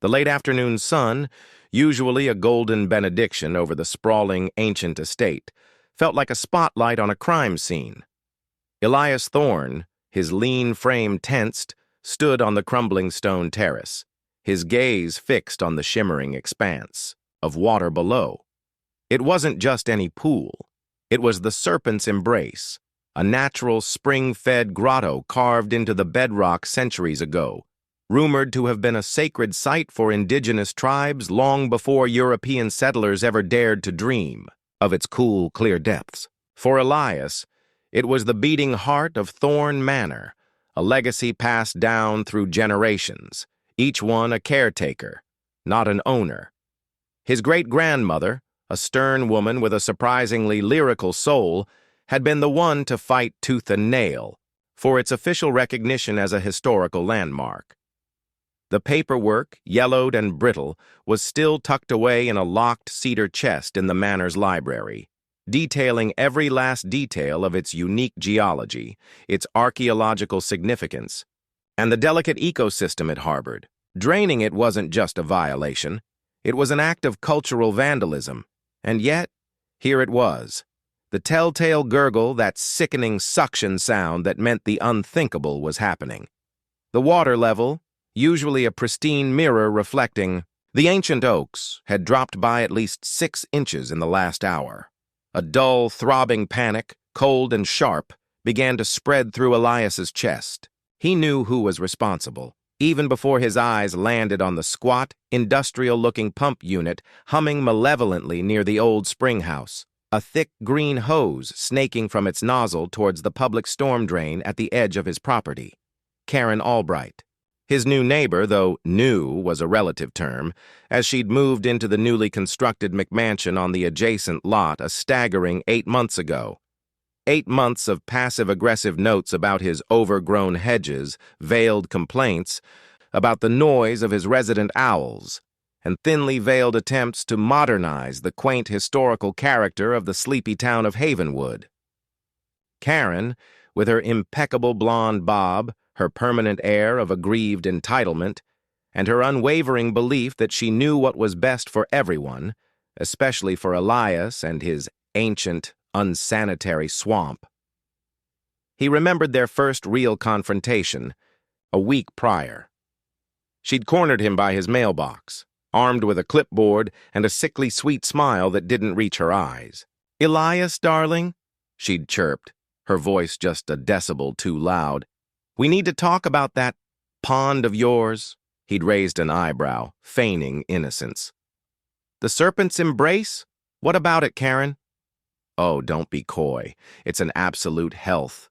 The late afternoon sun, usually a golden benediction over the sprawling ancient estate, felt like a spotlight on a crime scene. Elias Thorne, his lean frame tensed, stood on the crumbling stone terrace, his gaze fixed on the shimmering expanse of water below. It wasn't just any pool. It was the Serpent's Embrace, a natural spring-fed grotto carved into the bedrock centuries ago, rumored to have been a sacred site for indigenous tribes long before European settlers ever dared to dream of its cool, clear depths. For Elias, it was the beating heart of Thorne Manor, a legacy passed down through generations, each one a caretaker, not an owner. His great-grandmother, a stern woman with a surprisingly lyrical soul, had been the one to fight tooth and nail for its official recognition as a historical landmark. The paperwork, yellowed and brittle, was still tucked away in a locked cedar chest in the manor's library, detailing every last detail of its unique geology, its archaeological significance, and the delicate ecosystem it harbored. Draining it wasn't just a violation. It was an act of cultural vandalism. And yet, here it was. The telltale gurgle, that sickening suction sound that meant the unthinkable was happening. The water level, usually a pristine mirror reflecting, the ancient oaks had dropped by at least 6 inches in the last hour. A dull, throbbing panic, cold and sharp, began to spread through Elias's chest. He knew who was responsible, even before his eyes landed on the squat, industrial-looking pump unit humming malevolently near the old spring house, a thick green hose snaking from its nozzle towards the public storm drain at the edge of his property. Karen Albright. His new neighbor, though new was a relative term, as she'd moved into the newly constructed McMansion on the adjacent lot a staggering 8 months ago. 8 months of passive-aggressive notes about his overgrown hedges, veiled complaints, about the noise of his resident owls, and thinly veiled attempts to modernize the quaint historical character of the sleepy town of Havenwood. Karen, with her impeccable blonde bob, her permanent air of aggrieved entitlement, and her unwavering belief that she knew what was best for everyone, especially for Elias and his ancient, unsanitary swamp. He remembered their first real confrontation, a week prior. She'd cornered him by his mailbox, armed with a clipboard and a sickly sweet smile that didn't reach her eyes. "Elias, darling," she'd chirped, her voice just a decibel too loud. "We need to talk about that pond of yours." He'd raised an eyebrow, feigning innocence. "The Serpent's Embrace? What about it, Karen?" "Oh, don't be coy. It's an absolute health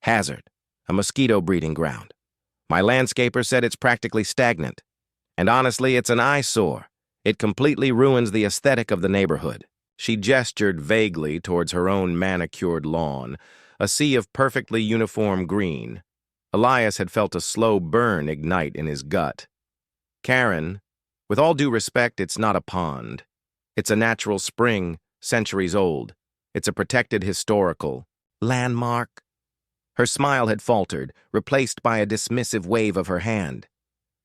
hazard, a mosquito breeding ground. My landscaper said it's practically stagnant. And honestly, it's an eyesore. It completely ruins the aesthetic of the neighborhood." She gestured vaguely towards her own manicured lawn, a sea of perfectly uniform green. Elias had felt a slow burn ignite in his gut. "Karen, with all due respect, it's not a pond. It's a natural spring, centuries old. It's a protected historical landmark." Her smile had faltered, replaced by a dismissive wave of her hand.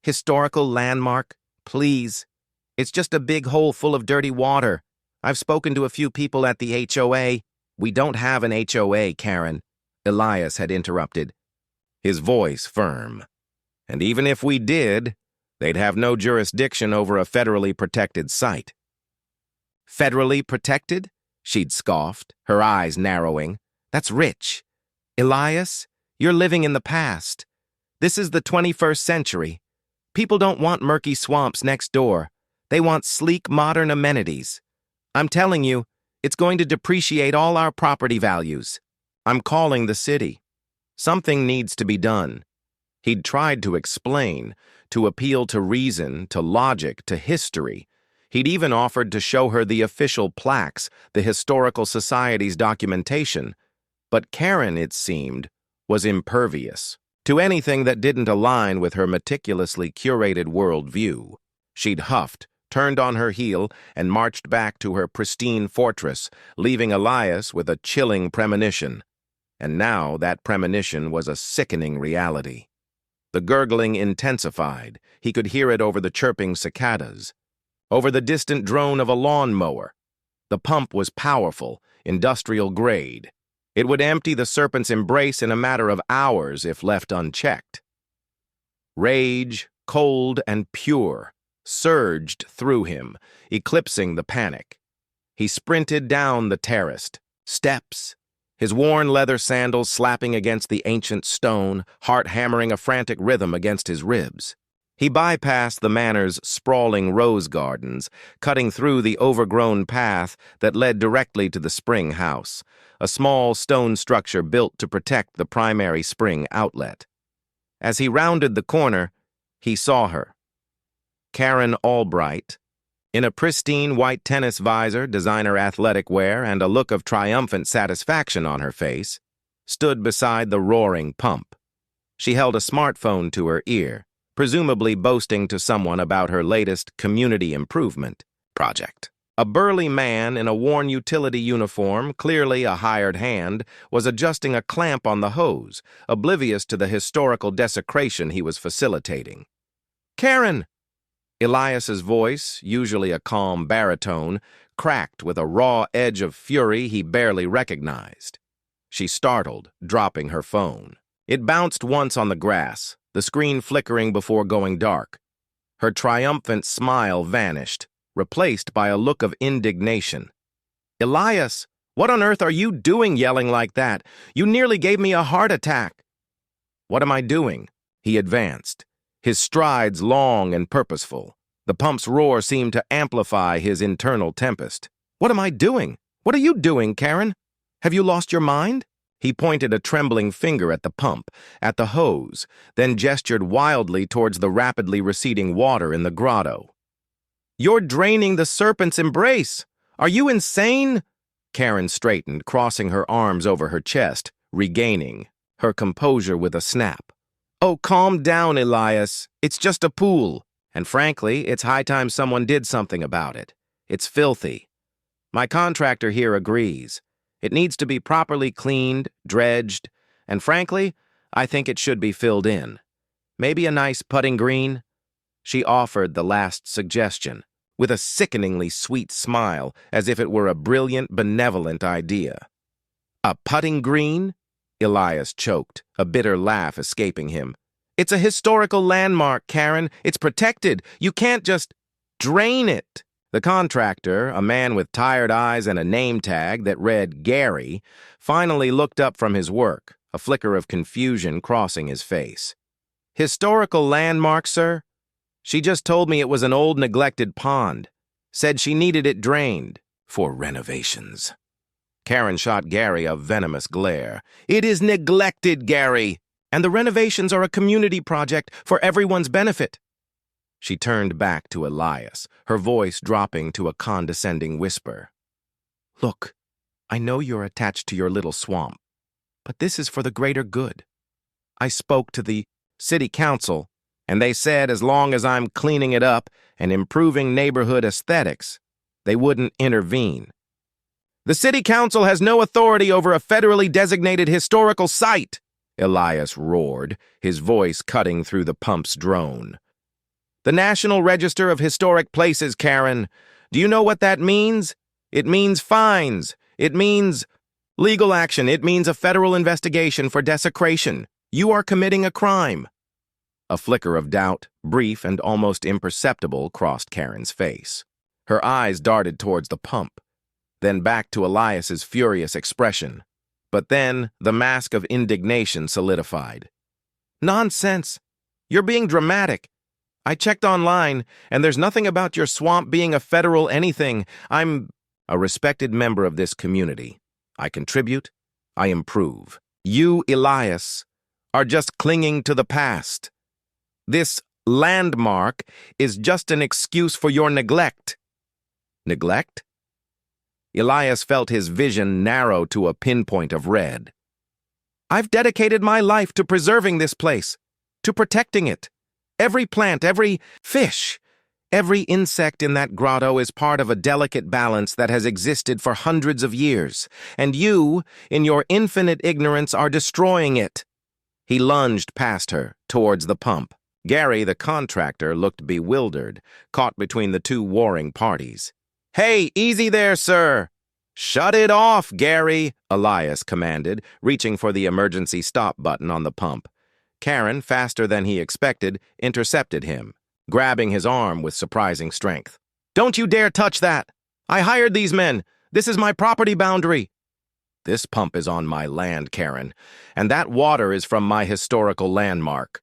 "Historical landmark? Please. It's just a big hole full of dirty water. I've spoken to a few people at the HOA. We don't have an HOA, Karen," Elias had interrupted, his voice firm. "And even if we did, they'd have no jurisdiction over a federally protected site." "Federally protected?" She'd scoffed, her eyes narrowing. "That's rich. Elias, you're living in the past. This is the 21st century. People don't want murky swamps next door. They want sleek, modern amenities. I'm telling you, it's going to depreciate all our property values. I'm calling the city. Something needs to be done." He'd tried to explain, to appeal to reason, to logic, to history. He'd even offered to show her the official plaques, the Historical Society's documentation. But Karen, it seemed, was impervious to anything that didn't align with her meticulously curated worldview. She'd huffed, turned on her heel, and marched back to her pristine fortress, leaving Elias with a chilling premonition. And now that premonition was a sickening reality. The gurgling intensified. He could hear it over the chirping cicadas, over the distant drone of a lawnmower. The pump was powerful, industrial grade. It would empty the serpent's embrace in a matter of hours if left unchecked. Rage, cold and pure, surged through him, eclipsing the panic. He sprinted down the terraced steps, his worn leather sandals slapping against the ancient stone, heart hammering a frantic rhythm against his ribs. He bypassed the manor's sprawling rose gardens, cutting through the overgrown path that led directly to the spring house, a small stone structure built to protect the primary spring outlet. As he rounded the corner, he saw her. Karen Albright, in a pristine white tennis visor, designer athletic wear, and a look of triumphant satisfaction on her face, stood beside the roaring pump. She held a smartphone to her ear, presumably boasting to someone about her latest community improvement project. A burly man in a worn utility uniform, clearly a hired hand, was adjusting a clamp on the hose, oblivious to the historical desecration he was facilitating. "Karen!" Elias's voice, usually a calm baritone, cracked with a raw edge of fury he barely recognized. She startled, dropping her phone. It bounced once on the grass, the screen flickering before going dark. Her triumphant smile vanished, replaced by a look of indignation. "Elias, what on earth are you doing yelling like that? You nearly gave me a heart attack." "What am I doing?" He advanced, his strides long and purposeful. The pump's roar seemed to amplify his internal tempest. "What am I doing? What are you doing, Karen? Have you lost your mind?" He pointed a trembling finger at the pump, at the hose, then gestured wildly towards the rapidly receding water in the grotto. "You're draining the serpent's embrace. Are you insane?" Karen straightened, crossing her arms over her chest, regaining her composure with a snap. "Oh, calm down, Elias. It's just a pool. And frankly, it's high time someone did something about it. It's filthy. My contractor here agrees. It needs to be properly cleaned, dredged, and frankly, I think it should be filled in. Maybe a nice putting green?" She offered the last suggestion, with a sickeningly sweet smile, as if it were a brilliant, benevolent idea. "A putting green?" Elias choked, a bitter laugh escaping him. "It's a historical landmark, Karen. It's protected. You can't just drain it." The contractor, a man with tired eyes and a name tag that read Gary, finally looked up from his work, a flicker of confusion crossing his face. "Historical landmark, sir? She just told me it was an old neglected pond. Said she needed it drained for renovations." Karen shot Gary a venomous glare. "It is neglected, Gary, and the renovations are a community project for everyone's benefit." She turned back to Elias, her voice dropping to a condescending whisper. "Look, I know you're attached to your little swamp, but this is for the greater good. I spoke to the city council, and they said as long as I'm cleaning it up and improving neighborhood aesthetics, they wouldn't intervene." "The city council has no authority over a federally designated historical site," Elias roared, his voice cutting through the pump's drone. "The National Register of Historic Places, Karen. Do you know what that means? It means fines. It means legal action. It means a federal investigation for desecration. You are committing a crime." A flicker of doubt, brief and almost imperceptible, crossed Karen's face. Her eyes darted towards the pump, then back to Elias's furious expression. But then the mask of indignation solidified. "Nonsense. You're being dramatic. I checked online, and there's nothing about your swamp being a federal anything. I'm a respected member of this community. I contribute. I improve. You, Elias, are just clinging to the past. This landmark is just an excuse for your neglect." "Neglect?" Elias felt his vision narrow to a pinpoint of red. "I've dedicated my life to preserving this place, to protecting it. Every plant, every fish, every insect in that grotto is part of a delicate balance that has existed for hundreds of years, and you, in your infinite ignorance, are destroying it." He lunged past her, towards the pump. Gary, the contractor, looked bewildered, caught between the two warring parties. "Hey, easy there, sir!" "Shut it off, Gary," Elias commanded, reaching for the emergency stop button on the pump. Karen, faster than he expected, intercepted him, grabbing his arm with surprising strength. "Don't you dare touch that! I hired these men! This is my property boundary!" "This pump is on my land, Karen, and that water is from my historical landmark."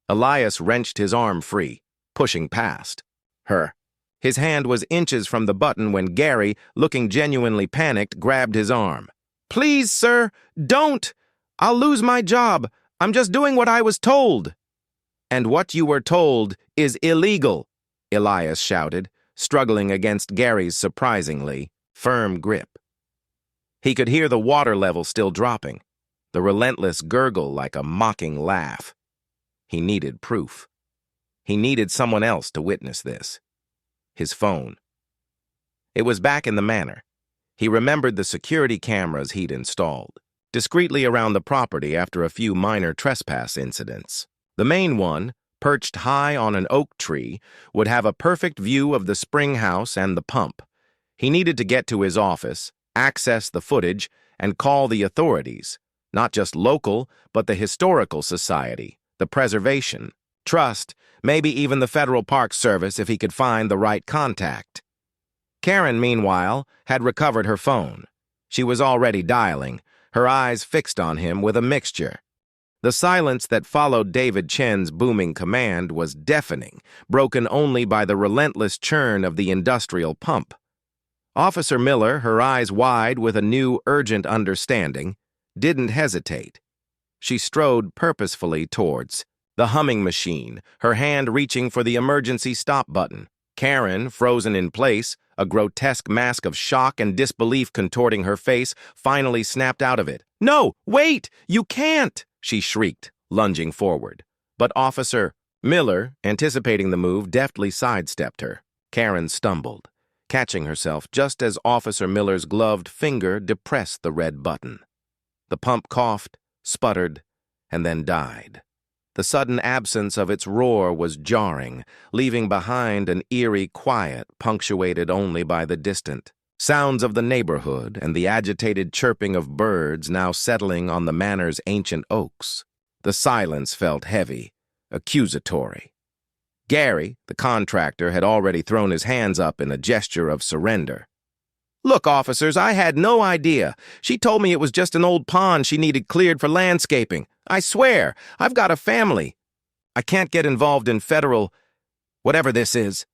Elias wrenched his arm free, pushing past her. His hand was inches from the button when Gary, looking genuinely panicked, grabbed his arm. "Please, sir, don't! I'll lose my job. I'm just doing what I was told." "And what you were told is illegal," Elias shouted, struggling against Gary's surprisingly firm grip. He could hear the water level still dropping, the relentless gurgle like a mocking laugh. He needed proof. He needed someone else to witness this. His phone. It was back in the manor. He remembered the security cameras he'd installed, discreetly around the property after a few minor trespass incidents. The main one, perched high on an oak tree, would have a perfect view of the spring house and the pump. He needed to get to his office, access the footage, and call the authorities, not just local, but the Historical Society, the Preservation, Trust, maybe even the Federal Park Service if he could find the right contact. Karen, meanwhile, had recovered her phone. She was already dialing, her eyes fixed on him with a mixture. The silence that followed David Chen's booming command was deafening, broken only by the relentless churn of the industrial pump. Officer Miller, her eyes wide with a new, urgent understanding, didn't hesitate. She strode purposefully towards the humming machine, her hand reaching for the emergency stop button. Karen, frozen in place, a grotesque mask of shock and disbelief contorting her face, finally snapped out of it. "No, wait! You can't!" she shrieked, lunging forward. But Officer Miller, anticipating the move, deftly sidestepped her. Karen stumbled, catching herself just as Officer Miller's gloved finger depressed the red button. The pump coughed, sputtered, and then died. The sudden absence of its roar was jarring, leaving behind an eerie quiet punctuated only by the distant sounds of the neighborhood and the agitated chirping of birds now settling on the manor's ancient oaks. The silence felt heavy, accusatory. Gary, the contractor, had already thrown his hands up in a gesture of surrender. "Look, officers, I had no idea. She told me it was just an old pond she needed cleared for landscaping. I swear, I've got a family. I can't get involved in federal, whatever this is."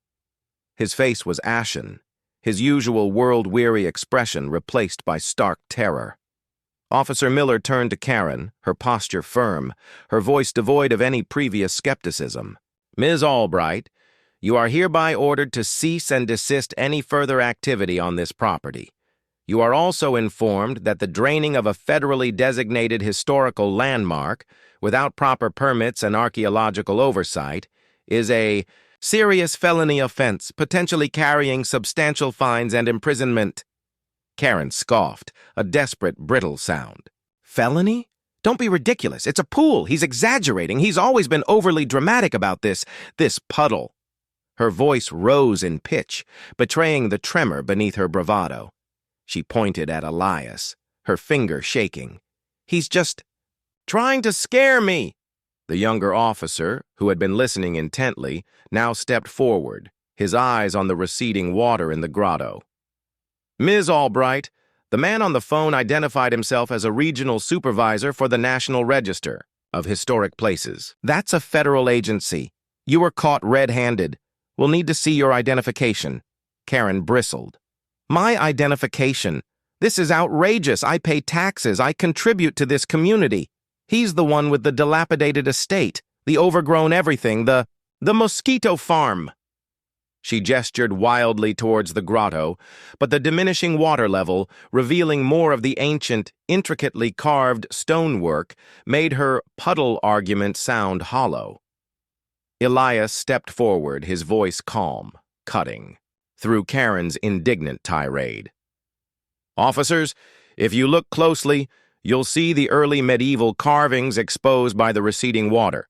His face was ashen, his usual world-weary expression replaced by stark terror. Officer Miller turned to Karen, her posture firm, her voice devoid of any previous skepticism. "Ms. Albright, you are hereby ordered to cease and desist any further activity on this property. You are also informed that the draining of a federally designated historical landmark, without proper permits and archaeological oversight, is a serious felony offense, potentially carrying substantial fines and imprisonment." Karen scoffed, a desperate, brittle sound. "Felony? Don't be ridiculous. It's a pool. He's exaggerating. He's always been overly dramatic about this puddle." Her voice rose in pitch, betraying the tremor beneath her bravado. She pointed at Elias, her finger shaking. "He's just trying to scare me." The younger officer, who had been listening intently, now stepped forward, his eyes on the receding water in the grotto. "Ms. Albright, the man on the phone identified himself as a regional supervisor for the National Register of Historic Places. That's a federal agency. You were caught red-handed. We'll need to see your identification." Karen bristled. "My identification? This is outrageous. I pay taxes. I contribute to this community. He's the one with the dilapidated estate, the overgrown everything, the mosquito farm." She gestured wildly towards the grotto, but the diminishing water level, revealing more of the ancient, intricately carved stonework, made her puddle argument sound hollow. Elias stepped forward, his voice calm, cutting through Karen's indignant tirade. "Officers, if you look closely, you'll see the early medieval carvings exposed by the receding water.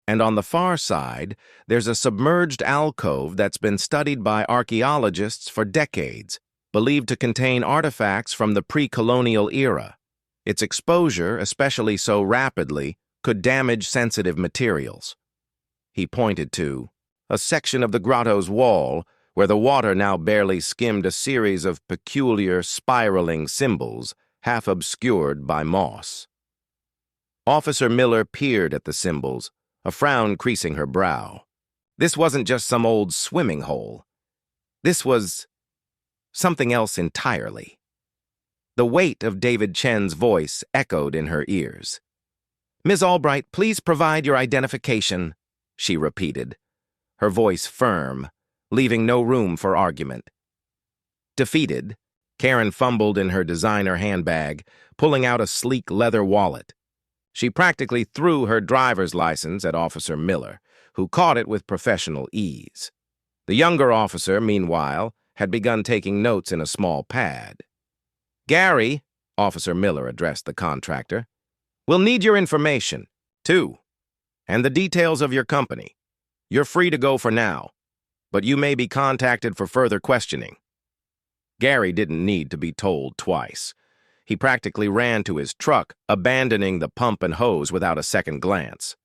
And on the far side, there's a submerged alcove that's been studied by archaeologists for decades, believed to contain artifacts from the pre-colonial era. Its exposure, especially so rapidly, could damage sensitive materials. He pointed to a section of the grotto's wall where the water now barely skimmed a series of peculiar spiraling symbols, half obscured by moss. Officer Miller peered at the symbols, a frown creasing her brow. This wasn't just some old swimming hole. This was something else entirely. The weight of David Chen's voice echoed in her ears. "Ms. Albright, please provide your identification," she repeated, her voice firm, leaving no room for argument. Defeated, Karen fumbled in her designer handbag, pulling out a sleek leather wallet. She practically threw her driver's license at Officer Miller, who caught it with professional ease. The younger officer, meanwhile, had begun taking notes in a small pad. "Gary," Officer Miller addressed the contractor, "we'll need your information, too, and the details of your company. You're free to go for now, but you may be contacted for further questioning." Gary didn't need to be told twice. He practically ran to his truck, abandoning the pump and hose without a second glance.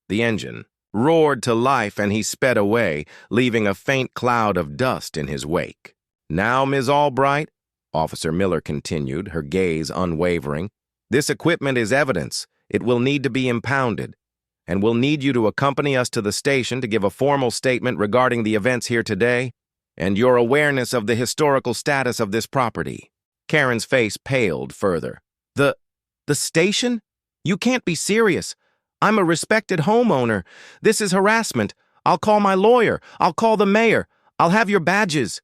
The engine roared to life and he sped away, leaving a faint cloud of dust in his wake. "Now, Ms. Albright," Officer Miller continued, her gaze unwavering, "this equipment is evidence. It will need to be impounded, and we'll need you to accompany us to the station to give a formal statement regarding the events here today and your awareness of the historical status of this property." Karen's face paled further. The station? You can't be serious. I'm a respected homeowner. This is harassment. I'll call my lawyer. I'll call the mayor. I'll have your badges."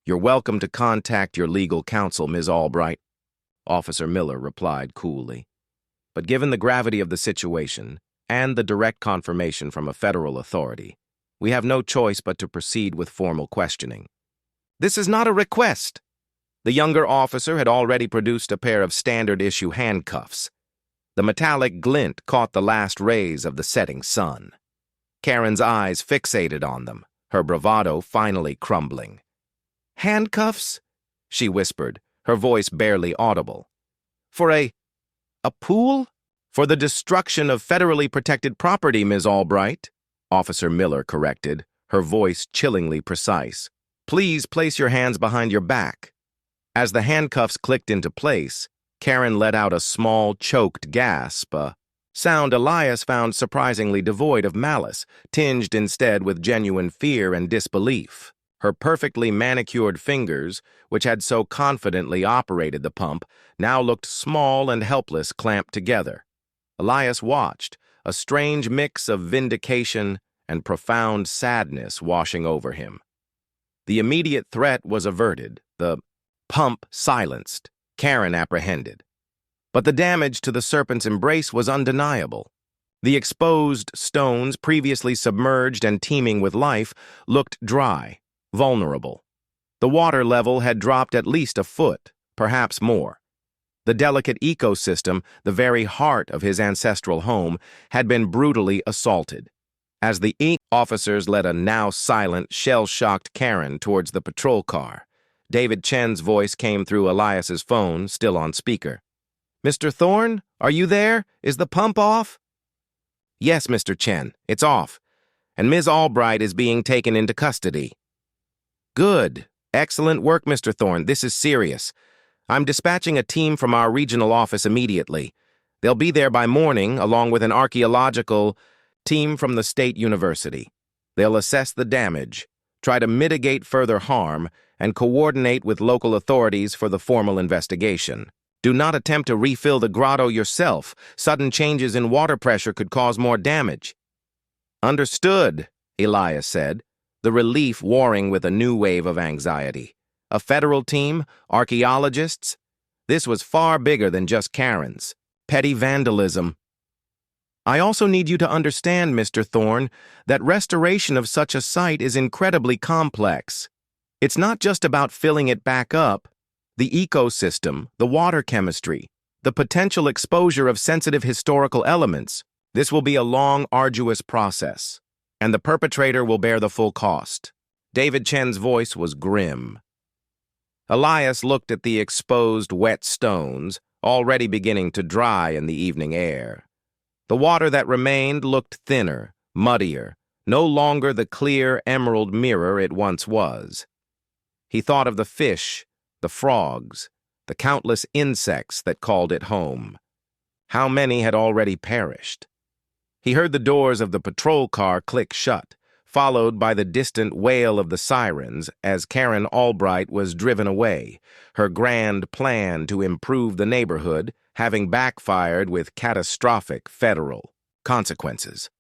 "You're welcome to contact your legal counsel, Ms. Albright," Officer Miller replied coolly. "But given the gravity of the situation and the direct confirmation from a federal authority, we have no choice but to proceed with formal questioning." "This is not a request." The younger officer had already produced a pair of standard-issue handcuffs. The metallic glint caught the last rays of the setting sun. Karen's eyes fixated on them, her bravado finally crumbling. "Handcuffs?" she whispered, her voice barely audible. "For a pool?" "For the destruction of federally protected property, Ms. Albright," Officer Miller corrected, her voice chillingly precise. "Please place your hands behind your back." As the handcuffs clicked into place, Karen let out a small, choked gasp, a sound Elias found surprisingly devoid of malice, tinged instead with genuine fear and disbelief. Her perfectly manicured fingers, which had so confidently operated the pump, now looked small and helpless clamped together. Elias watched, a strange mix of vindication and profound sadness washing over him. The immediate threat was averted, the pump silenced, Karen apprehended. But the damage to the serpent's embrace was undeniable. The exposed stones, previously submerged and teeming with life, looked dry, vulnerable. The water level had dropped at least a foot, perhaps more. The delicate ecosystem, the very heart of his ancestral home, had been brutally assaulted. As the officers led a now silent, shell-shocked Karen towards the patrol car, David Chen's voice came through Elias's phone, still on speaker. "Mr. Thorne, are you there? Is the pump off?" "Yes, Mr. Chen, it's off, and Ms. Albright is being taken into custody." "Good. Excellent work, Mr. Thorne. This is serious. I'm dispatching a team from our regional office immediately. They'll be there by morning, along with an archaeological team from the State University. They'll assess the damage, try to mitigate further harm, and coordinate with local authorities for the formal investigation. Do not attempt to refill the grotto yourself. Sudden changes in water pressure could cause more damage." "Understood," Elias said, the relief warring with a new wave of anxiety. A federal team? Archaeologists? This was far bigger than just Karen's. Petty vandalism. "I also need you to understand, Mr. Thorne, that restoration of such a site is incredibly complex. It's not just about filling it back up. The ecosystem, the water chemistry, the potential exposure of sensitive historical elements. This will be a long, arduous process, and the perpetrator will bear the full cost. David Chen's voice was grim. Elias looked at the exposed, wet stones, already beginning to dry in the evening air. The water that remained looked thinner, muddier, no longer the clear emerald mirror it once was. He thought of the fish, the frogs, the countless insects that called it home. How many had already perished? He heard the doors of the patrol car click shut, followed by the distant wail of the sirens as Karen Albright was driven away, her grand plan to improve the neighborhood having backfired with catastrophic federal consequences.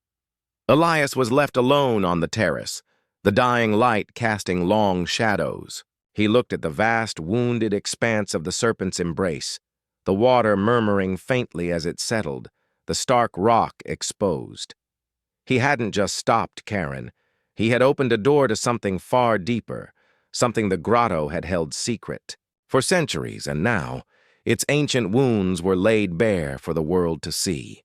Elias was left alone on the terrace, the dying light casting long shadows. He looked at the vast, wounded expanse of the serpent's embrace, the water murmuring faintly as it settled, the stark rock exposed. He hadn't just stopped Karen. He had opened a door to something far deeper, something the grotto had held secret for centuries, and now its ancient wounds were laid bare for the world to see.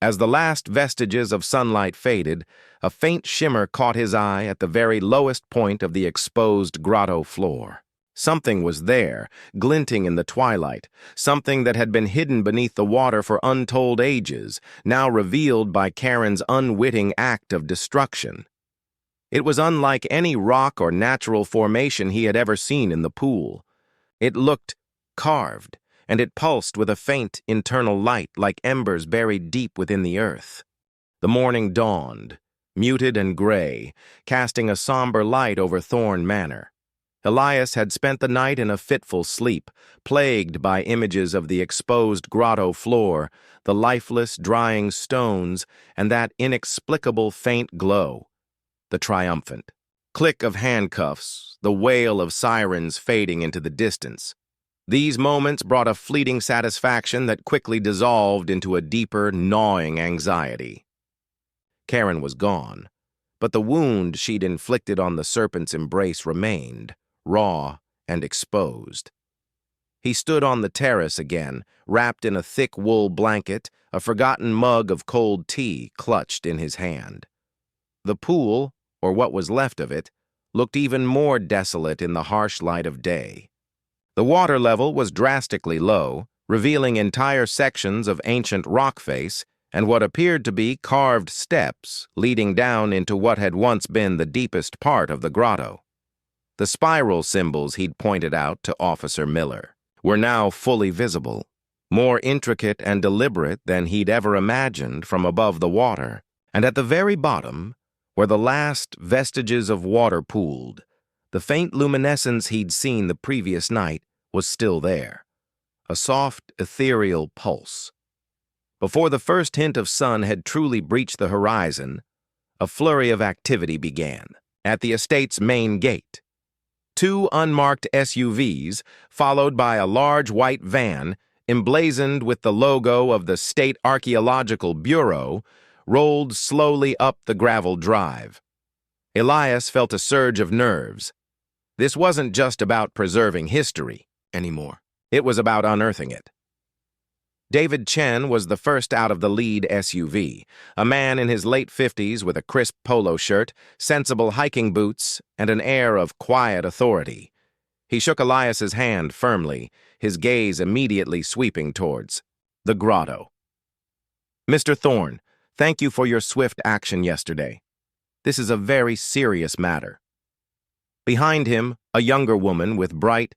As the last vestiges of sunlight faded, a faint shimmer caught his eye at the very lowest point of the exposed grotto floor. Something was there, glinting in the twilight, something that had been hidden beneath the water for untold ages, now revealed by Karen's unwitting act of destruction. It was unlike any rock or natural formation he had ever seen in the pool. It looked carved, and it pulsed with a faint internal light like embers buried deep within the earth. The morning dawned, muted and gray, casting a somber light over Thorn Manor. Elias had spent the night in a fitful sleep, plagued by images of the exposed grotto floor, the lifeless, drying stones, and that inexplicable faint glow. The triumphant click of handcuffs, the wail of sirens fading into the distance. These moments brought a fleeting satisfaction that quickly dissolved into a deeper, gnawing anxiety. Karen was gone, but the wound she'd inflicted on the serpent's embrace remained, raw and exposed. He stood on the terrace again, wrapped in a thick wool blanket, a forgotten mug of cold tea clutched in his hand. The pool, or what was left of it, looked even more desolate in the harsh light of day. The water level was drastically low, revealing entire sections of ancient rock face and what appeared to be carved steps leading down into what had once been the deepest part of the grotto. The spiral symbols he'd pointed out to Officer Miller were now fully visible, more intricate and deliberate than he'd ever imagined from above the water, and at the very bottom, where the last vestiges of water pooled, the faint luminescence he'd seen the previous night was still there, a soft, ethereal pulse. Before the first hint of sun had truly breached the horizon, a flurry of activity began. At the estate's main gate, 2 unmarked SUVs, followed by a large white van, emblazoned with the logo of the State Archaeological Bureau, rolled slowly up the gravel drive. Elias felt a surge of nerves. This wasn't just about preserving history anymore. It was about unearthing it. David Chen was the first out of the lead SUV, a man in his late 50s with a crisp polo shirt, sensible hiking boots, and an air of quiet authority. He shook Elias's hand firmly, his gaze immediately sweeping towards the grotto. "Mr. Thorne, thank you for your swift action yesterday. This is a very serious matter." Behind him, a younger woman with bright,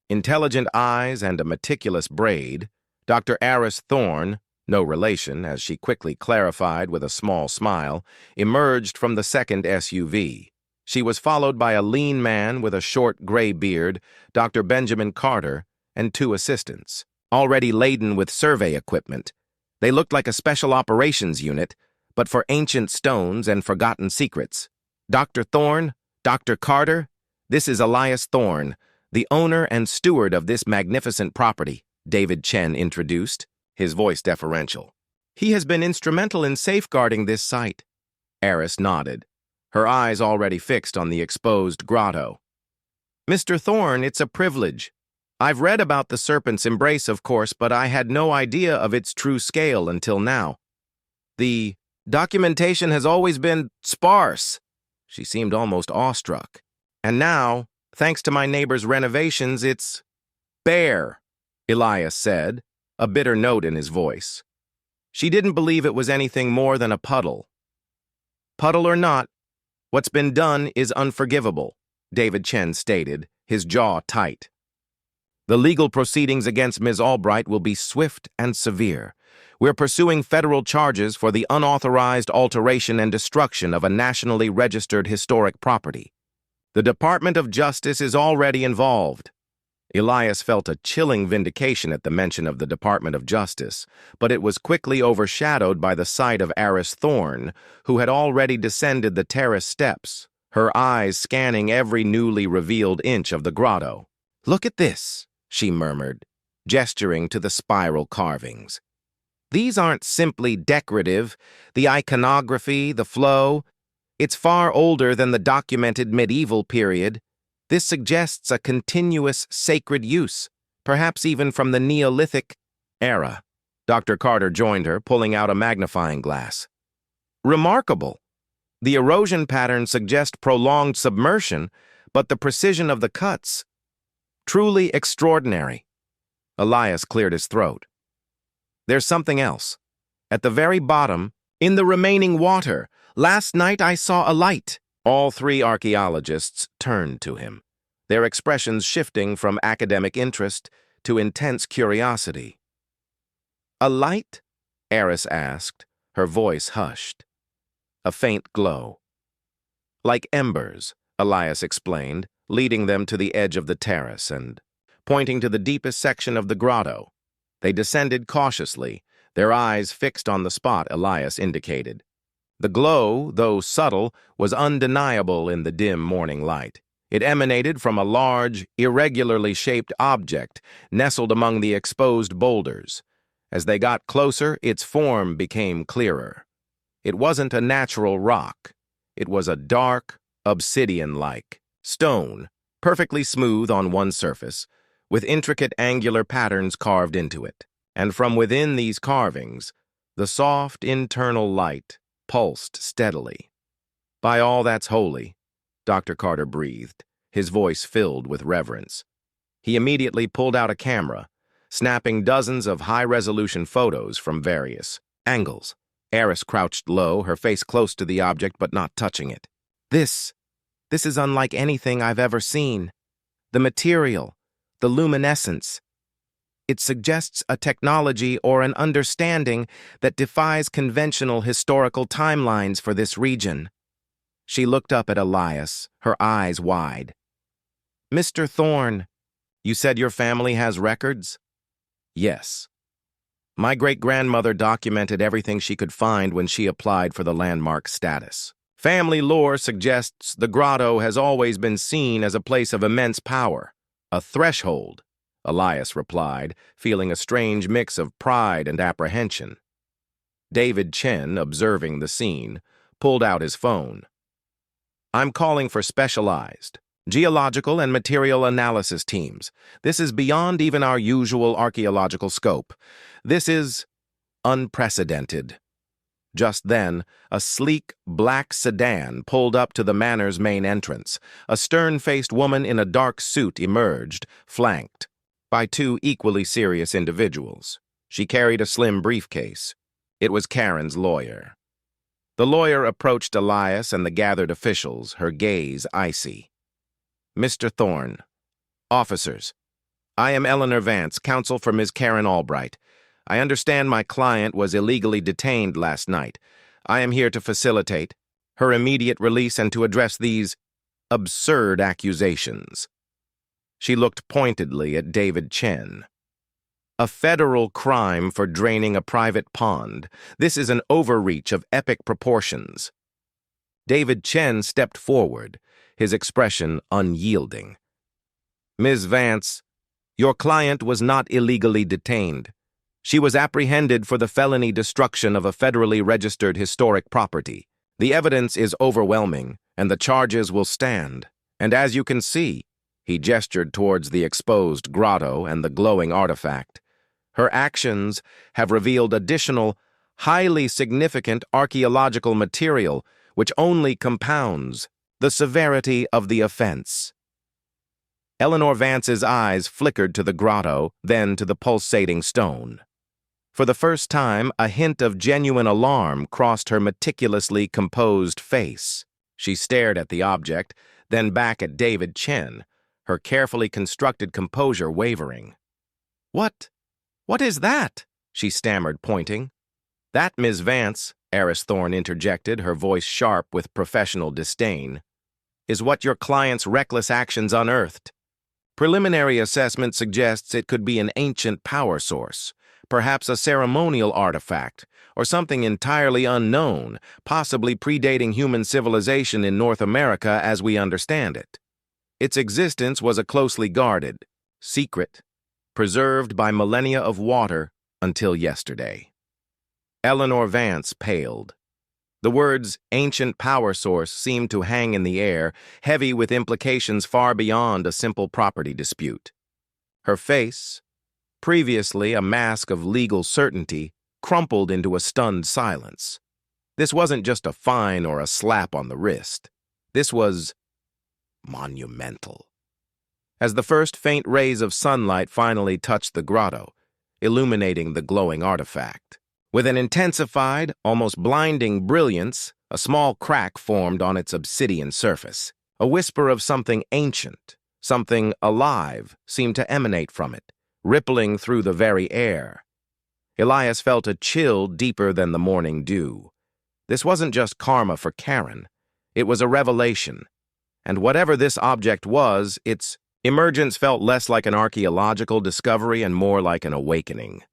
intelligent eyes and a meticulous braid, Dr. Aris Thorne, no relation, as she quickly clarified with a small smile, emerged from the second SUV. She was followed by a lean man with a short gray beard, Dr. Benjamin Carter, and 2 assistants, already laden with survey equipment. They looked like a special operations unit, but for ancient stones and forgotten secrets. "Dr. Thorne, Dr. Carter, this is Elias Thorne, the owner and steward of this magnificent property," David Chen introduced, his voice deferential. "He has been instrumental in safeguarding this site." Aris nodded, her eyes already fixed on the exposed grotto. "Mr. Thorne, it's a privilege. I've read about the serpent's embrace, of course, but I had no idea of its true scale until now. The documentation has always been sparse. She seemed almost awestruck. And now, thanks to my neighbor's renovations, it's bare, Elias said, a bitter note in his voice. She didn't believe it was anything more than a puddle. Puddle or not, what's been done is unforgivable, David Chen stated, his jaw tight. The legal proceedings against Ms. Albright will be swift and severe. We're pursuing federal charges for the unauthorized alteration and destruction of a nationally registered historic property. The Department of Justice is already involved. Elias felt a chilling vindication at the mention of the Department of Justice, but it was quickly overshadowed by the sight of Eris Thorne, who had already descended the terrace steps, her eyes scanning every newly revealed inch of the grotto. "Look at this," she murmured, gesturing to the spiral carvings. "These aren't simply decorative, the iconography, the flow. It's far older than the documented medieval period. This suggests a continuous sacred use, perhaps even from the Neolithic era." Dr. Carter joined her, pulling out a magnifying glass. "Remarkable. The erosion patterns suggest prolonged submersion, but the precision of the cuts, truly extraordinary." Elias cleared his throat. "There's something else. At the very bottom, in the remaining water, last night I saw a light." All three archaeologists turned to him, their expressions shifting from academic interest to intense curiosity. "A light?" Eris asked, her voice hushed. "A faint glow." "Like embers," Elias explained, leading them to the edge of the terrace and pointing to the deepest section of the grotto. They descended cautiously, their eyes fixed on the spot Elias indicated. The glow, though subtle, was undeniable in the dim morning light. It emanated from a large, irregularly shaped object nestled among the exposed boulders. As they got closer, its form became clearer. It wasn't a natural rock. It was a dark, obsidian-like stone, perfectly smooth on one surface, with intricate angular patterns carved into it. And from within these carvings, the soft internal light pulsed steadily. "By all that's holy," Dr. Carter breathed, his voice filled with reverence. He immediately pulled out a camera, snapping dozens of high-resolution photos from various angles. Eris crouched low, her face close to the object but not touching it. This is unlike anything I've ever seen. The material, the luminescence. It suggests a technology or an understanding that defies conventional historical timelines for this region." She looked up at Elias, her eyes wide. "Mr. Thorne, you said your family has records?" "Yes. My great-grandmother documented everything she could find when she applied for the landmark status. Family lore suggests the grotto has always been seen as a place of immense power, a threshold," Elias replied, feeling a strange mix of pride and apprehension. David Chen, observing the scene, pulled out his phone. "I'm calling for specialized geological and material analysis teams. This is beyond even our usual archaeological scope. This is unprecedented." Just then, a sleek, black sedan pulled up to the manor's main entrance. A stern-faced woman in a dark suit emerged, flanked by two equally serious individuals. She carried a slim briefcase. It was Karen's lawyer. The lawyer approached Elias and the gathered officials, her gaze icy. "Mr. Thorne, officers, I am Eleanor Vance, counsel for Ms. Karen Albright. I understand my client was illegally detained last night. I am here to facilitate her immediate release and to address these absurd accusations." She looked pointedly at David Chen. "A federal crime for draining a private pond. This is an overreach of epic proportions." David Chen stepped forward, his expression unyielding. "Ms. Vance, your client was not illegally detained. She was apprehended for the felony destruction of a federally registered historic property. The evidence is overwhelming, and the charges will stand. And as you can see," He gestured towards the exposed grotto and the glowing artifact. Her actions have revealed additional, highly significant archaeological material which only compounds the severity of the offense. Eleanor Vance's eyes flickered to the grotto, then to the pulsating stone. For the first time, a hint of genuine alarm crossed her meticulously composed face. She stared at the object, then back at David Chen, her carefully constructed composure wavering. "What is that?" she stammered, pointing. "That, Ms. Vance," Eris Thorne interjected, her voice sharp with professional disdain, "is what your client's reckless actions unearthed. Preliminary assessment suggests it could be an ancient power source, perhaps a ceremonial artifact, or something entirely unknown, possibly predating human civilization in North America as we understand it. Its existence was a closely guarded, secret, preserved by millennia of water until yesterday." Eleanor Vance paled. The words ancient power source seemed to hang in the air, heavy with implications far beyond a simple property dispute. Her face, previously a mask of legal certainty, crumpled into a stunned silence. This wasn't just a fine or a slap on the wrist. This was monumental. As the first faint rays of sunlight finally touched the grotto, illuminating the glowing artifact, with an intensified, almost blinding brilliance, a small crack formed on its obsidian surface. A whisper of something ancient, something alive, seemed to emanate from it, rippling through the very air. Elias felt a chill deeper than the morning dew. This wasn't just karma for Karen. It was a revelation. And whatever this object was, its emergence felt less like an archaeological discovery and more like an awakening.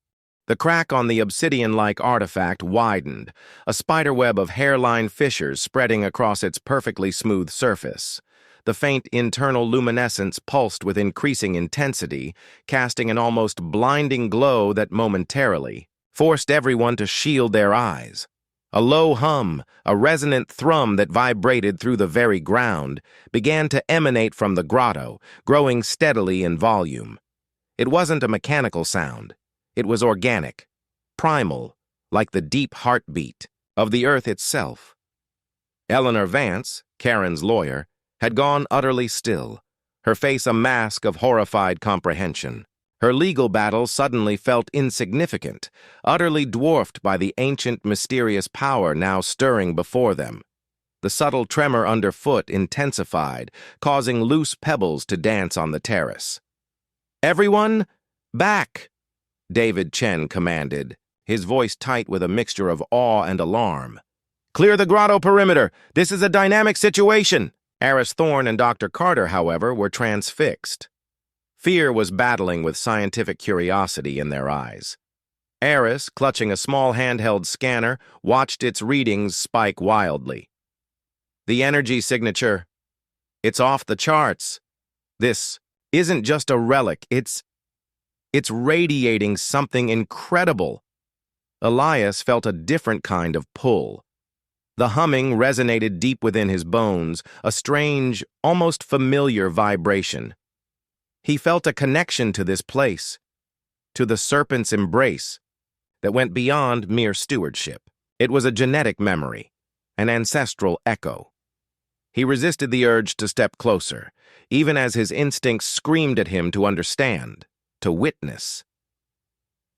The crack on the obsidian-like artifact widened, a spiderweb of hairline fissures spreading across its perfectly smooth surface. The faint internal luminescence pulsed with increasing intensity, casting an almost blinding glow that momentarily forced everyone to shield their eyes. A low hum, a resonant thrum that vibrated through the very ground, began to emanate from the grotto, growing steadily in volume. It wasn't a mechanical sound. It was organic, primal, like the deep heartbeat of the earth itself. Eleanor Vance, Karen's lawyer, had gone utterly still, her face a mask of horrified comprehension. Her legal battle suddenly felt insignificant, utterly dwarfed by the ancient, mysterious power now stirring before them. The subtle tremor underfoot intensified, causing loose pebbles to dance on the terrace. "Everyone, back!" David Chen commanded, his voice tight with a mixture of awe and alarm. "Clear the grotto perimeter! This is a dynamic situation!" Eris Thorne and Dr. Carter, however, were transfixed. Fear was battling with scientific curiosity in their eyes. Eris, clutching a small handheld scanner, watched its readings spike wildly. "The energy signature. It's off the charts. This isn't just a relic, it's radiating something incredible." Elias felt a different kind of pull. The humming resonated deep within his bones, a strange, almost familiar vibration. He felt a connection to this place, to the serpent's embrace, that went beyond mere stewardship. It was a genetic memory, an ancestral echo. He resisted the urge to step closer, even as his instincts screamed at him to understand, to witness.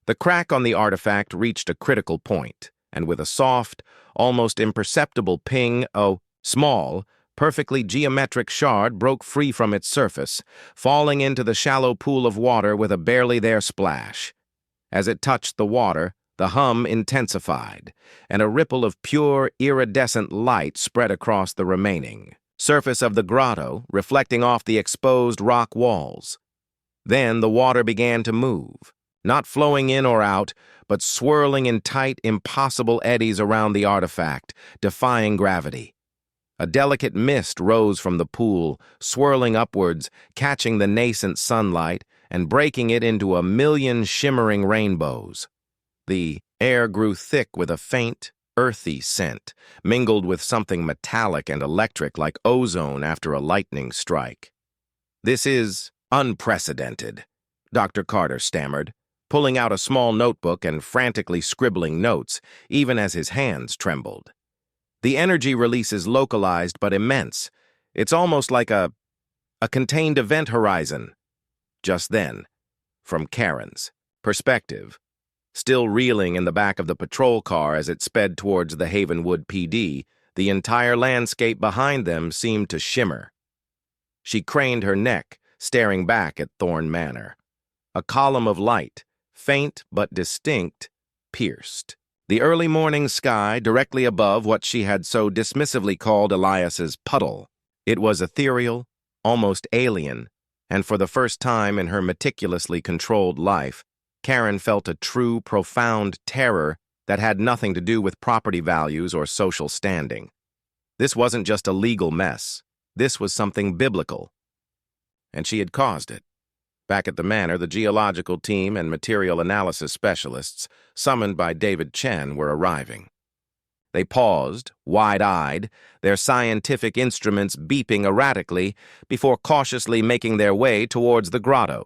The crack on the artifact reached a critical point, and with a soft, almost imperceptible ping, a small, perfectly geometric shard broke free from its surface, falling into the shallow pool of water with a barely there splash. As it touched the water, the hum intensified, and a ripple of pure, iridescent light spread across the remaining surface of the grotto, reflecting off the exposed rock walls. Then the water began to move, not flowing in or out, but swirling in tight, impossible eddies around the artifact, defying gravity. A delicate mist rose from the pool, swirling upwards, catching the nascent sunlight, and breaking it into a million shimmering rainbows. The air grew thick with a faint, earthy scent, mingled with something metallic and electric like ozone after a lightning strike. This is unprecedented, Dr. Carter stammered, pulling out a small notebook and frantically scribbling notes, even as his hands trembled. The energy release is localized but immense. It's almost like a contained event horizon. Just then, from Karen's perspective, still reeling in the back of the patrol car as it sped towards the Havenwood PD, the entire landscape behind them seemed to shimmer. She craned her neck, staring back at Thorn Manor. A column of light, faint but distinct, pierced the early morning sky directly above what she had so dismissively called Elias's puddle. It was ethereal, almost alien, and for the first time in her meticulously controlled life, Karen felt a true, profound terror that had nothing to do with property values or social standing. This wasn't just a legal mess. This was something biblical. And she had caused it. Back at the manor, the geological team and material analysis specialists, summoned by David Chen, were arriving. They paused, wide-eyed, their scientific instruments beeping erratically, before cautiously making their way towards the grotto.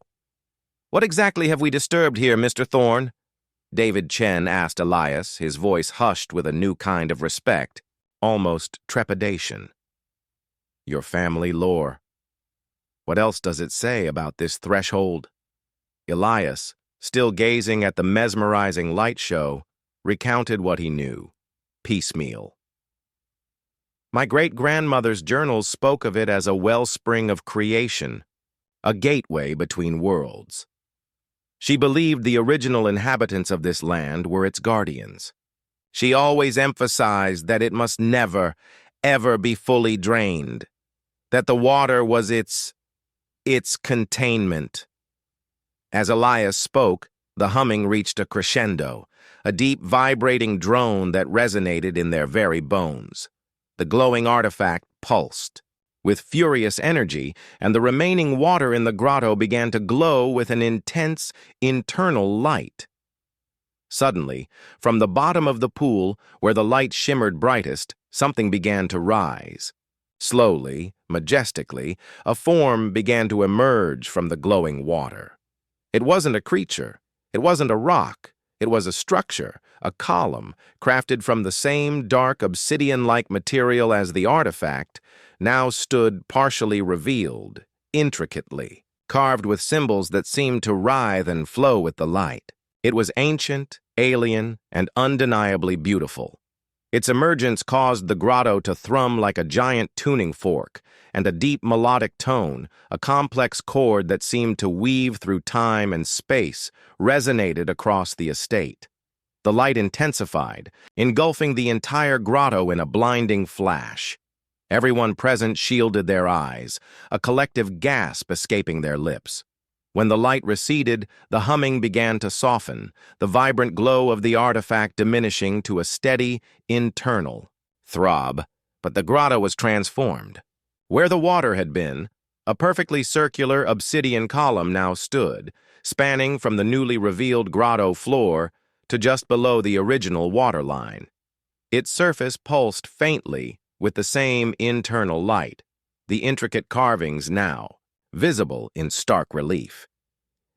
"What exactly have we disturbed here, Mr. Thorne?" David Chen asked Elias, his voice hushed with a new kind of respect, almost trepidation. "Your family lore. What else does it say about this threshold?" Elias, still gazing at the mesmerizing light show, recounted what he knew, piecemeal. "My great-grandmother's journals spoke of it as a wellspring of creation, a gateway between worlds. She believed the original inhabitants of this land were its guardians. She always emphasized that it must never, ever be fully drained, that the water was its containment." As Elias spoke, the humming reached a crescendo, a deep, vibrating drone that resonated in their very bones. The glowing artifact pulsed with furious energy, and the remaining water in the grotto began to glow with an intense, internal light. Suddenly, from the bottom of the pool, where the light shimmered brightest, something began to rise. Slowly, majestically, a form began to emerge from the glowing water. It wasn't a creature. It wasn't a rock. It was a structure, a column, crafted from the same dark obsidian-like material as the artifact, now stood partially revealed, intricately, carved with symbols that seemed to writhe and flow with the light. It was ancient, alien, and undeniably beautiful. Its emergence caused the grotto to thrum like a giant tuning fork, and a deep melodic tone, a complex chord that seemed to weave through time and space, resonated across the estate. The light intensified, engulfing the entire grotto in a blinding flash. Everyone present shielded their eyes, a collective gasp escaping their lips. When the light receded, the humming began to soften, the vibrant glow of the artifact diminishing to a steady, internal throb. But the grotto was transformed. Where the water had been, a perfectly circular obsidian column now stood, spanning from the newly revealed grotto floor to just below the original water line. Its surface pulsed faintly with the same internal light, the intricate carvings now visible in stark relief.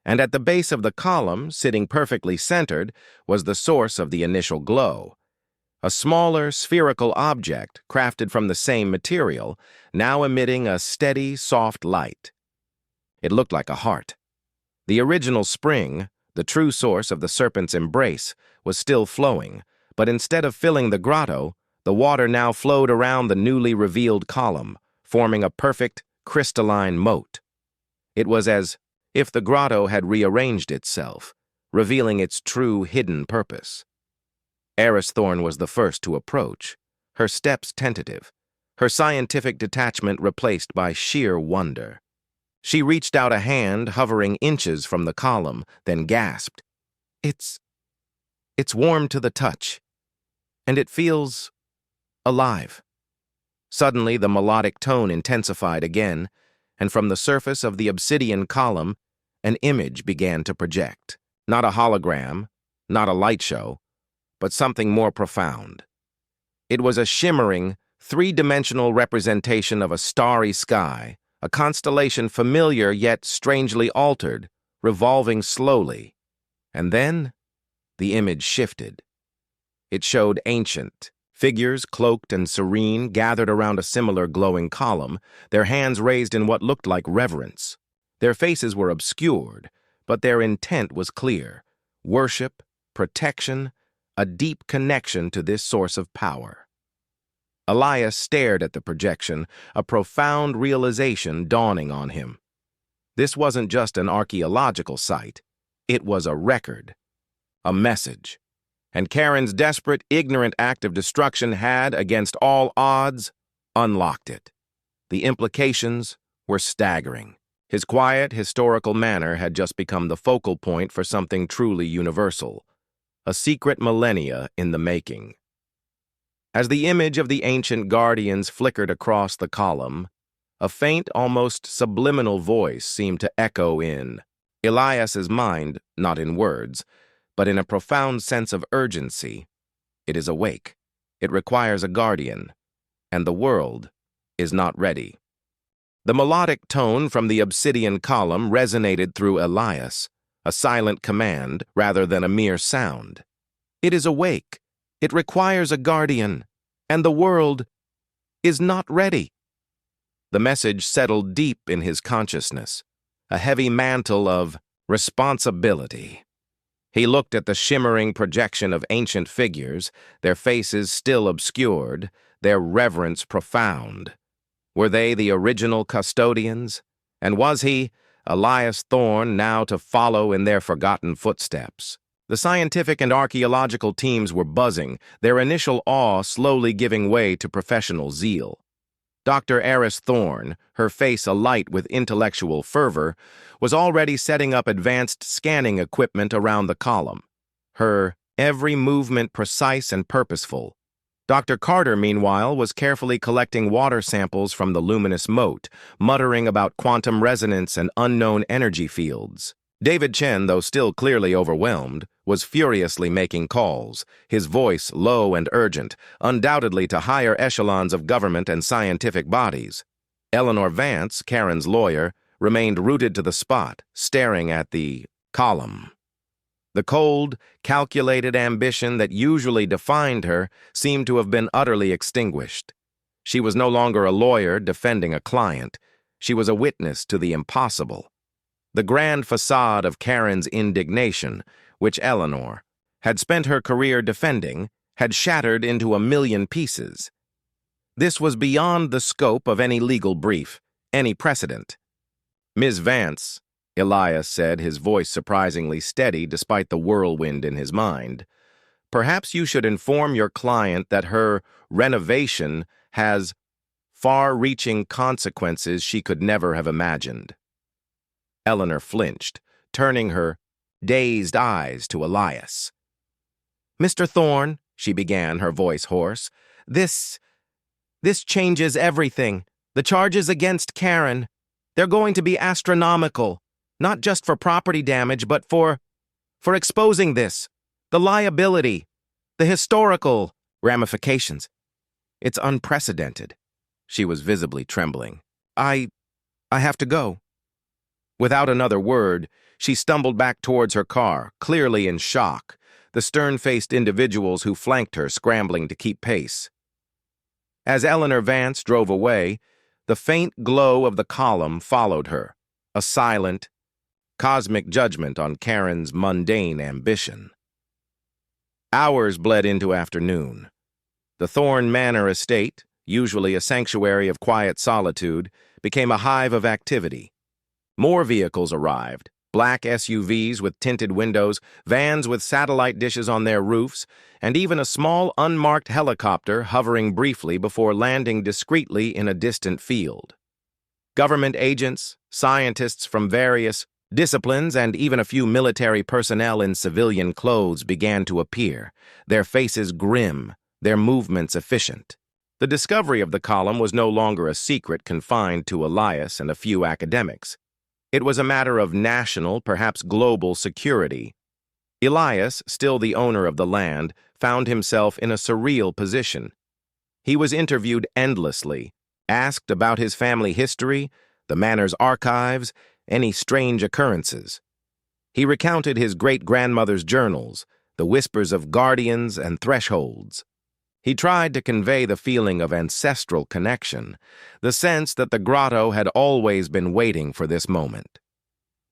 And at the base of the column, sitting perfectly centered, was the source of the initial glow. A smaller, spherical object, crafted from the same material, now emitting a steady, soft light. It looked like a heart. The original spring, the true source of the serpent's embrace, was still flowing, but instead of filling the grotto, the water now flowed around the newly revealed column, forming a perfect, crystalline moat. It was as if the grotto had rearranged itself, revealing its true hidden purpose. Eris Thorne was the first to approach, her steps tentative, her scientific detachment replaced by sheer wonder. She reached out a hand hovering inches from the column, then gasped, It's warm to the touch, and it feels alive." Suddenly, the melodic tone intensified again, and from the surface of the obsidian column, an image began to project. Not a hologram, not a light show, but something more profound. It was a shimmering, three-dimensional representation of a starry sky, a constellation familiar yet strangely altered, revolving slowly. And then the image shifted. It showed ancient figures, cloaked and serene, gathered around a similar glowing column, their hands raised in what looked like reverence. Their faces were obscured, but their intent was clear: worship, protection, a deep connection to this source of power. Elias stared at the projection, a profound realization dawning on him. This wasn't just an archaeological site. It was a record, a message. And Karen's desperate, ignorant act of destruction had, against all odds, unlocked it. The implications were staggering. His quiet, historical manner had just become the focal point for something truly universal, a secret millennia in the making. As the image of the ancient guardians flickered across the column, a faint, almost subliminal voice seemed to echo in Elias's mind, not in words, but in a profound sense of urgency. It is awake. It requires a guardian, and the world is not ready. The melodic tone from the obsidian column resonated through Elias, a silent command rather than a mere sound. It is awake. It requires a guardian, and the world is not ready. The message settled deep in his consciousness, a heavy mantle of responsibility. He looked at the shimmering projection of ancient figures, their faces still obscured, their reverence profound. Were they the original custodians? And was he, Elias Thorne, now to follow in their forgotten footsteps? The scientific and archaeological teams were buzzing, their initial awe slowly giving way to professional zeal. Dr. Eris Thorne, her face alight with intellectual fervor, was already setting up advanced scanning equipment around the column, her every movement precise and purposeful. Dr. Carter, meanwhile, was carefully collecting water samples from the luminous moat, muttering about quantum resonance and unknown energy fields. David Chen, though still clearly overwhelmed, was furiously making calls, his voice low and urgent, undoubtedly to higher echelons of government and scientific bodies. Eleanor Vance, Karen's lawyer, remained rooted to the spot, staring at the column. The cold, calculated ambition that usually defined her seemed to have been utterly extinguished. She was no longer a lawyer defending a client. She was a witness to the impossible. The grand facade of Karen's indignation, which Eleanor had spent her career defending, had shattered into a million pieces. This was beyond the scope of any legal brief, any precedent. "Ms. Vance," Elias said, his voice surprisingly steady despite the whirlwind in his mind, "perhaps you should inform your client that her renovation has far-reaching consequences she could never have imagined." Eleanor flinched, turning her dazed eyes to Elias. "Mr. Thorne," she began, her voice hoarse, This changes everything. The charges against Karen, they're going to be astronomical, not just for property damage, but for exposing this, the liability, the historical ramifications. It's unprecedented." She was visibly trembling. I have to go." Without another word, she stumbled back towards her car, clearly in shock, the stern-faced individuals who flanked her scrambling to keep pace. As Eleanor Vance drove away, the faint glow of the column followed her, a silent, cosmic judgment on Karen's mundane ambition. Hours bled into afternoon. The Thorne Manor estate, usually a sanctuary of quiet solitude, became a hive of activity. More vehicles arrived, black SUVs with tinted windows, vans with satellite dishes on their roofs, and even a small unmarked helicopter hovering briefly before landing discreetly in a distant field. Government agents, scientists from various disciplines, and even a few military personnel in civilian clothes began to appear, their faces grim, their movements efficient. The discovery of the column was no longer a secret confined to Elias and a few academics. It was a matter of national, perhaps global security. Elias, still the owner of the land, found himself in a surreal position. He was interviewed endlessly, asked about his family history, the manor's archives, any strange occurrences. He recounted his great-grandmother's journals, the whispers of guardians and thresholds. He tried to convey the feeling of ancestral connection, the sense that the grotto had always been waiting for this moment.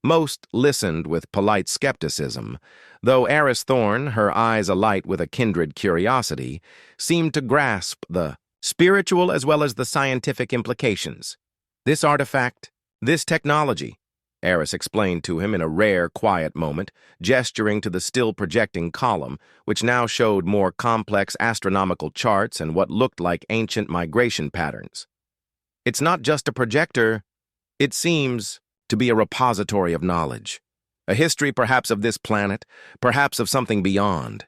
Most listened with polite skepticism, though Eris Thorne, her eyes alight with a kindred curiosity, seemed to grasp the spiritual as well as the scientific implications. This artifact, this technology, Eris explained to him in a rare, quiet moment, gesturing to the still projecting column, which now showed more complex astronomical charts and what looked like ancient migration patterns. It's not just a projector, it seems to be a repository of knowledge, a history perhaps of this planet, perhaps of something beyond.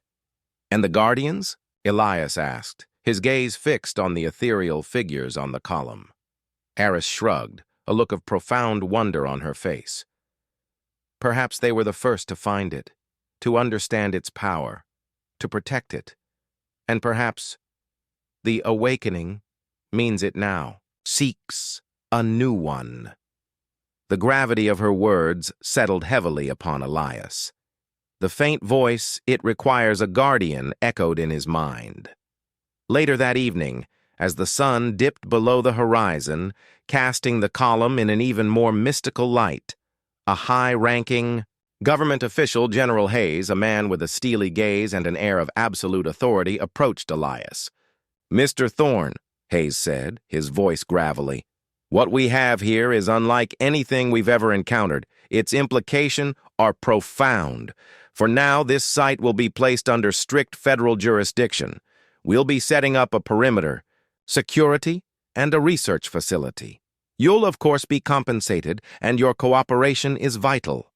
And the guardians? Elias asked, his gaze fixed on the ethereal figures on the column. Eris shrugged, a look of profound wonder on her face. Perhaps they were the first to find it, to understand its power, to protect it, and perhaps the awakening means it now, seeks a new one. The gravity of her words settled heavily upon Elias. The faint voice, "It requires a guardian," echoed in his mind. Later that evening, as the sun dipped below the horizon, casting the column in an even more mystical light, a high-ranking government official, General Hayes, a man with a steely gaze and an air of absolute authority, approached Elias. "Mr. Thorne," Hayes said, his voice gravelly, "what we have here is unlike anything we've ever encountered. Its implications are profound. For now, this site will be placed under strict federal jurisdiction. We'll be setting up a perimeter, security, and a research facility. You'll, of course, be compensated, and your cooperation is vital."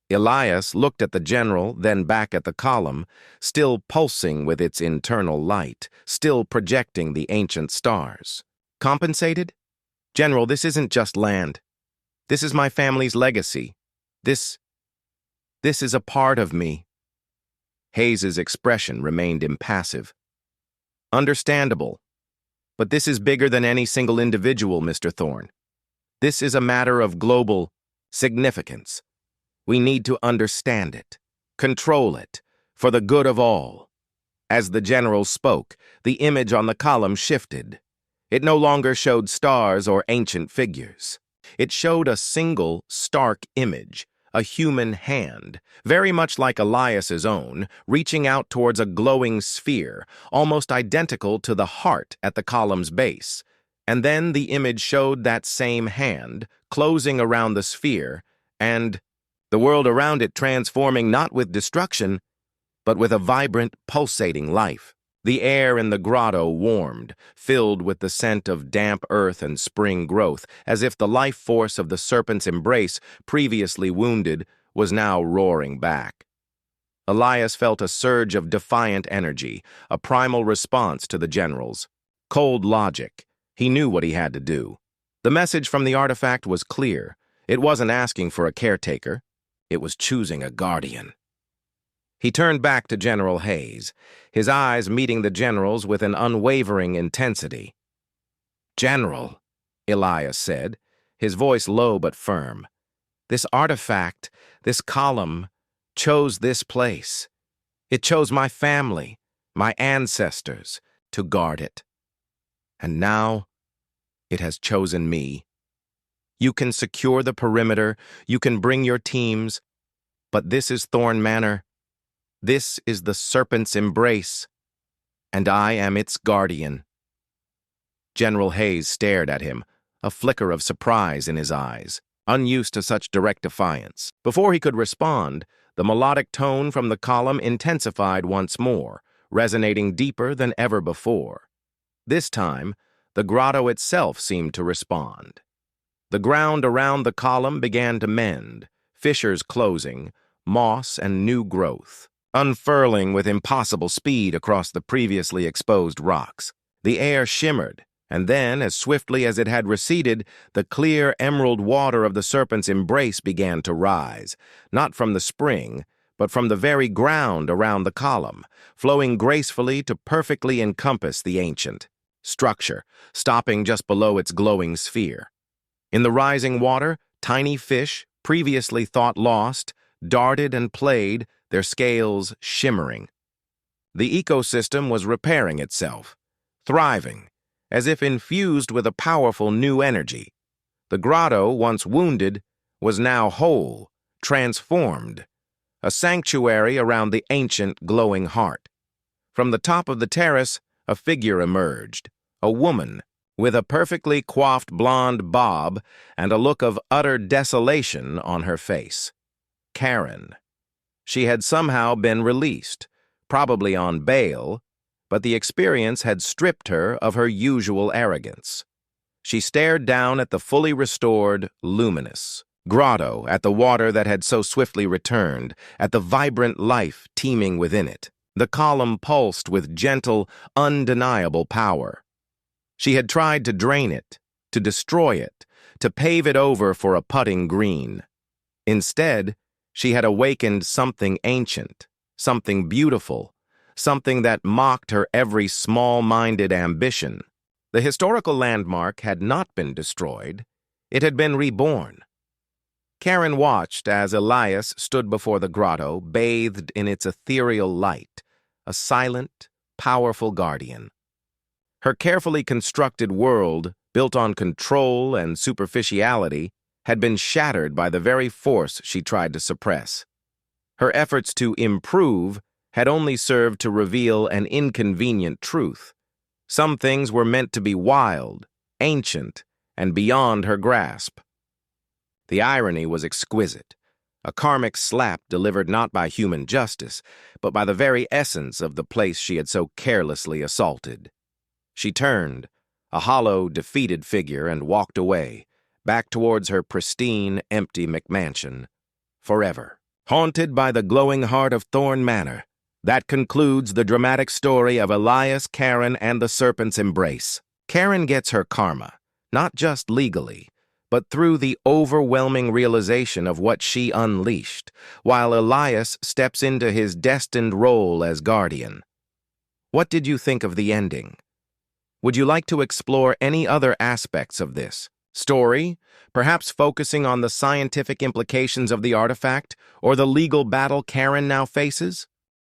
Elias looked at the general, then back at the column, still pulsing with its internal light, still projecting the ancient stars. "Compensated? General, this isn't just land. This is my family's legacy. This is a part of me." Hayes's expression remained impassive. "Understandable. But this is bigger than any single individual, Mr. Thorne. This is a matter of global significance. We need to understand it, control it, for the good of all." As the general spoke, the image on the column shifted. It no longer showed stars or ancient figures. It showed a single, stark image, a human hand, very much like Elias's own, reaching out towards a glowing sphere, almost identical to the heart at the column's base. And then the image showed that same hand, closing around the sphere, and the world around it transforming not with destruction, but with a vibrant, pulsating life. The air in the grotto warmed, filled with the scent of damp earth and spring growth, as if the life force of the serpent's embrace, previously wounded, was now roaring back. Elias felt a surge of defiant energy, a primal response to the general's cold logic. He knew what he had to do. The message from the artifact was clear. It wasn't asking for a caretaker. It was choosing a guardian. He turned back to General Hayes, his eyes meeting the general's with an unwavering intensity. "General," Elias said, his voice low but firm, "this artifact, this column, chose this place. It chose my family, my ancestors, to guard it. And now, it has chosen me. You can secure the perimeter, you can bring your teams, but this is Thorne Manor. This is the serpent's embrace, and I am its guardian." General Hayes stared at him, a flicker of surprise in his eyes, unused to such direct defiance. Before he could respond, the melodic tone from the column intensified once more, resonating deeper than ever before. This time, the grotto itself seemed to respond. The ground around the column began to mend, fissures closing, moss and new growth, unfurling with impossible speed across the previously exposed rocks. The air shimmered, and then, as swiftly as it had receded, the clear emerald water of the serpent's embrace began to rise, not from the spring, but from the very ground around the column, flowing gracefully to perfectly encompass the ancient structure, stopping just below its glowing sphere. In the rising water, tiny fish, previously thought lost, darted and played, their scales shimmering. The ecosystem was repairing itself, thriving, as if infused with a powerful new energy. The grotto, once wounded, was now whole, transformed, a sanctuary around the ancient glowing heart. From the top of the terrace, a figure emerged, a woman, with a perfectly coiffed blonde bob and a look of utter desolation on her face. Karen. She had somehow been released, probably on bail, but the experience had stripped her of her usual arrogance. She stared down at the fully restored, luminous grotto, at the water that had so swiftly returned, at the vibrant life teeming within it. The column pulsed with gentle, undeniable power. She had tried to drain it, to destroy it, to pave it over for a putting green. Instead, she had awakened something ancient, something beautiful, something that mocked her every small-minded ambition. The historical landmark had not been destroyed. It had been reborn. Karen watched as Elias stood before the grotto, bathed in its ethereal light, a silent, powerful guardian. Her carefully constructed world, built on control and superficiality, had been shattered by the very force she tried to suppress. Her efforts to improve had only served to reveal an inconvenient truth. Some things were meant to be wild, ancient, and beyond her grasp. The irony was exquisite, a karmic slap delivered not by human justice, but by the very essence of the place she had so carelessly assaulted. She turned, a hollow, defeated figure, and walked away, back towards her pristine, empty McMansion, forever. Haunted by the glowing heart of Thorn Manor, that concludes the dramatic story of Elias, Karen, and the Serpent's Embrace. Karen gets her karma, not just legally, but through the overwhelming realization of what she unleashed, while Elias steps into his destined role as guardian. What did you think of the ending? Would you like to explore any other aspects of this story, perhaps focusing on the scientific implications of the artifact or the legal battle Karen now faces?